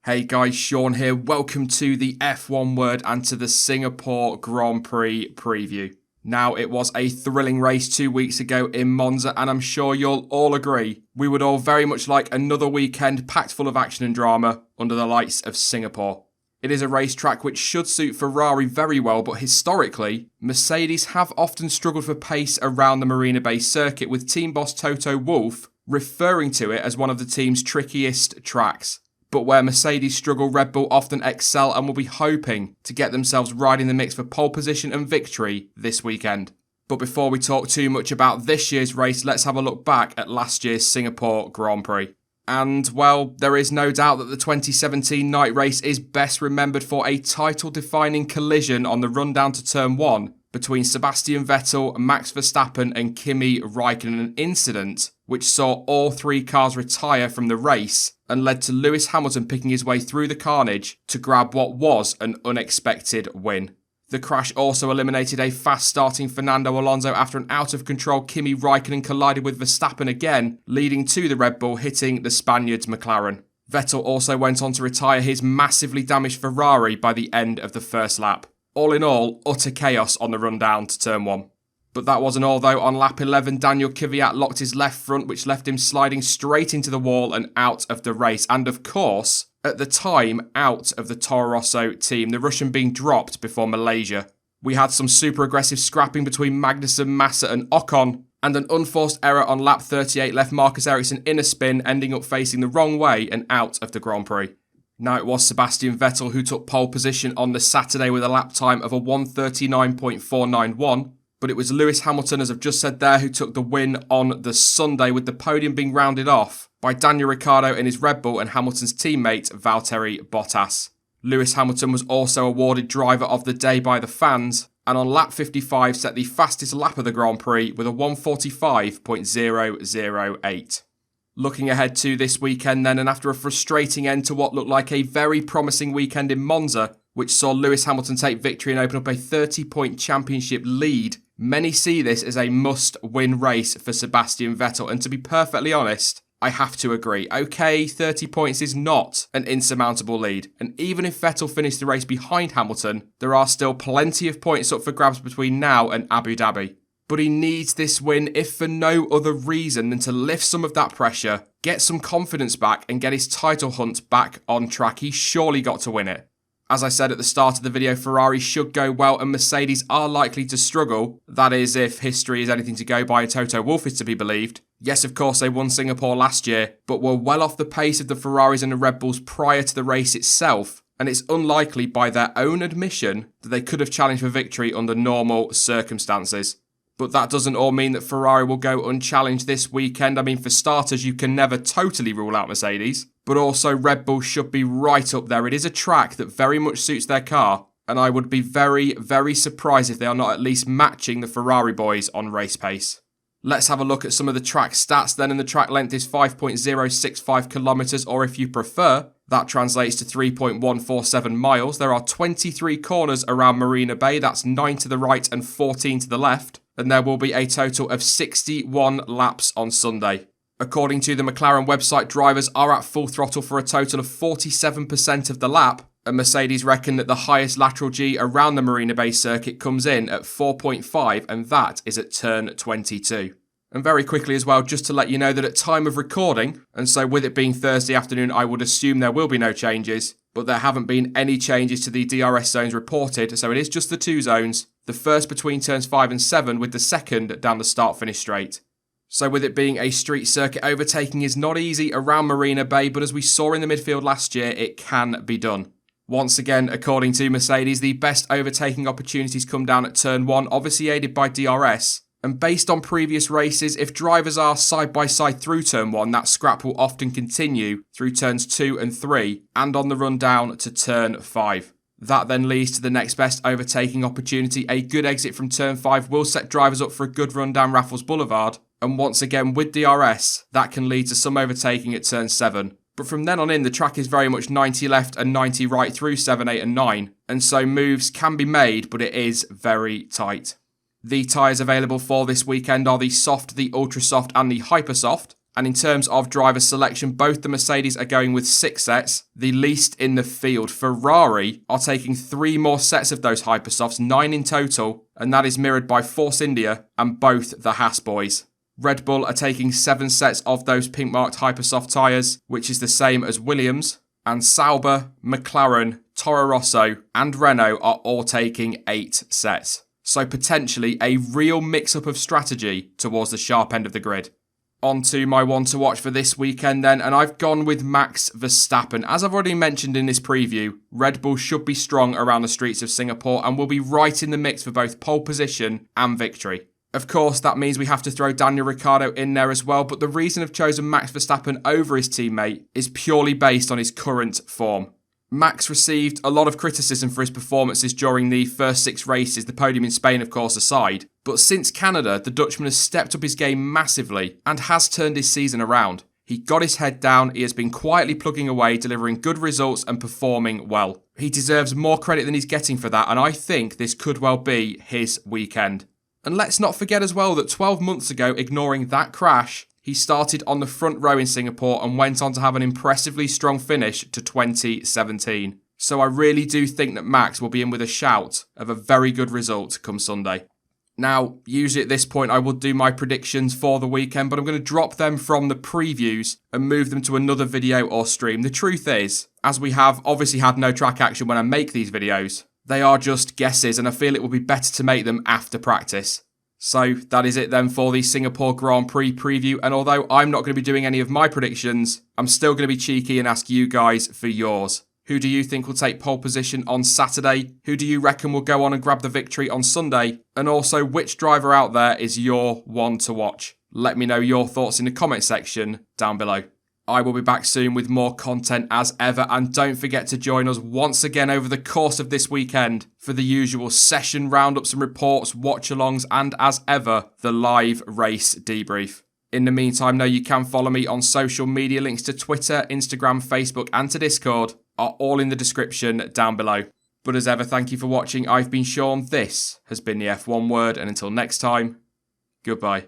Hey guys, Sean here. Welcome to the F1 Word and to the Singapore Grand Prix preview. Now, it was a thrilling race 2 weeks ago in Monza, and I'm sure you'll all agree we would all very much like another weekend packed full of action and drama under the lights of Singapore. It is a racetrack which should suit Ferrari very well, but historically, Mercedes have often struggled for pace around the Marina Bay circuit, with team boss Toto Wolff referring to it as one of the team's trickiest tracks. But where Mercedes struggle, Red Bull often excel and will be hoping to get themselves right in the mix for pole position and victory this weekend. But before we talk too much about this year's race, let's have a look back at last year's Singapore Grand Prix. And, well, there is no doubt that the 2017 night race is best remembered for a title-defining collision on the run down to Turn 1 between Sebastian Vettel, Max Verstappen and Kimi Raikkonen, an incident which saw all three cars retire from the race and led to Lewis Hamilton picking his way through the carnage to grab what was an unexpected win. The crash also eliminated a fast-starting Fernando Alonso after an out-of-control Kimi Raikkonen collided with Verstappen again, leading to the Red Bull hitting the Spaniard's McLaren. Vettel also went on to retire his massively damaged Ferrari by the end of the first lap. All in all, utter chaos on the run down to Turn 1. But that wasn't all though. On lap 11, Daniel Kvyat locked his left front, which left him sliding straight into the wall and out of the race. And of course, at the time, out of the Toro Rosso team, the Russian being dropped before Malaysia. We had some super aggressive scrapping between Magnussen, Massa and Ocon, and an unforced error on lap 38 left Marcus Ericsson in a spin, ending up facing the wrong way and out of the Grand Prix. Now, it was Sebastian Vettel who took pole position on the Saturday with a lap time of a 1:39.491, but it was Lewis Hamilton, as I've just said there, who took the win on the Sunday, with the podium being rounded off by Daniel Ricciardo in his Red Bull and Hamilton's teammate Valtteri Bottas. Lewis Hamilton was also awarded Driver of the Day by the fans, and on lap 55 set the fastest lap of the Grand Prix with a 1:45.008. Looking ahead to this weekend then, and after a frustrating end to what looked like a very promising weekend in Monza, which saw Lewis Hamilton take victory and open up a 30-point championship lead, many see this as a must-win race for Sebastian Vettel, and to be perfectly honest, I have to agree. Okay, 30 points is not an insurmountable lead, and even if Vettel finished the race behind Hamilton, there are still plenty of points up for grabs between now and Abu Dhabi. But he needs this win, if for no other reason than to lift some of that pressure, get some confidence back and get his title hunt back on track. He's surely got to win it. As I said at the start of the video, Ferrari should go well and Mercedes are likely to struggle. That is, if history is anything to go by and Toto Wolff is to be believed. Yes, of course, they won Singapore last year, but were well off the pace of the Ferraris and the Red Bulls prior to the race itself, and it's unlikely by their own admission that they could have challenged for victory under normal circumstances. But that doesn't all mean that Ferrari will go unchallenged this weekend. I mean, for starters, you can never totally rule out Mercedes, but also Red Bull should be right up there. It is a track that very much suits their car, and I would be very, very surprised if they are not at least matching the Ferrari boys on race pace. Let's have a look at some of the track stats then, and the track length is 5.065 kilometres, or if you prefer, that translates to 3.147 miles. There are 23 corners around Marina Bay, that's 9 to the right and 14 to the left, and there will be a total of 61 laps on Sunday. According to the McLaren website, drivers are at full throttle for a total of 47% of the lap, and Mercedes reckon that the highest lateral G around the Marina Bay circuit comes in at 4.5, and that is at turn 22. And very quickly as well, just to let you know that at time of recording, and so with it being Thursday afternoon, I would assume there will be no changes, but there haven't been any changes to the DRS zones reported, so it is just the two zones, the first between turns 5 and 7 with the second down the start-finish straight. So with it being a street circuit, overtaking is not easy around Marina Bay, but as we saw in the midfield last year, it can be done. Once again, according to Mercedes, the best overtaking opportunities come down at turn 1, obviously aided by DRS. And based on previous races, if drivers are side by side through turn 1, that scrap will often continue through turns 2 and 3 and on the run down to turn 5. That then leads to the next best overtaking opportunity. A good exit from turn 5 will set drivers up for a good run down Raffles Boulevard. And once again, with DRS, that can lead to some overtaking at turn 7. But from then on in, the track is very much 90 left and 90 right through 7, 8 and 9. And so moves can be made, but it is very tight. The tyres available for this weekend are the soft, the ultra soft and the hyper soft. And in terms of driver selection, both the Mercedes are going with 6 sets, the least in the field. Ferrari are taking 3 more sets of those Hypersofts, 9 in total, and that is mirrored by Force India and both the Haas boys. Red Bull are taking 7 sets of those pink-marked Hypersoft tyres, which is the same as Williams, and Sauber, McLaren, Toro Rosso and Renault are all taking 8 sets. So potentially a real mix-up of strategy towards the sharp end of the grid. On to my one to watch for this weekend then, and I've gone with Max Verstappen. As I've already mentioned in this preview, Red Bull should be strong around the streets of Singapore and will be right in the mix for both pole position and victory. Of course, that means we have to throw Daniel Ricciardo in there as well, but the reason I've chosen Max Verstappen over his teammate is purely based on his current form. Max received a lot of criticism for his performances during the first 6 races, the podium in Spain of course aside, but since Canada, the Dutchman has stepped up his game massively and has turned his season around. He got his head down, he has been quietly plugging away, delivering good results and performing well. He deserves more credit than he's getting for that, and I think this could well be his weekend. And let's not forget as well that 12 months ago, ignoring that crash, he started on the front row in Singapore and went on to have an impressively strong finish to 2017. So I really do think that Max will be in with a shout of a very good result come Sunday. Now, usually at this point I would do my predictions for the weekend, but I'm going to drop them from the previews and move them to another video or stream. The truth is, as we have obviously had no track action when I make these videos, they are just guesses and I feel it will be better to make them after practice. So that is it then for the Singapore Grand Prix preview, and although I'm not going to be doing any of my predictions, I'm still going to be cheeky and ask you guys for yours. Who do you think will take pole position on Saturday? Who do you reckon will go on and grab the victory on Sunday? And also, which driver out there is your one to watch? Let me know your thoughts in the comment section down below. I will be back soon with more content as ever, and don't forget to join us once again over the course of this weekend for the usual session roundups and reports, watch-alongs, and as ever, the live race debrief. In the meantime, know you can follow me on social media. Links to Twitter, Instagram, Facebook, and to Discord are all in the description down below. But as ever, thank you for watching. I've been Sean, this has been the F1 Word, and until next time, goodbye.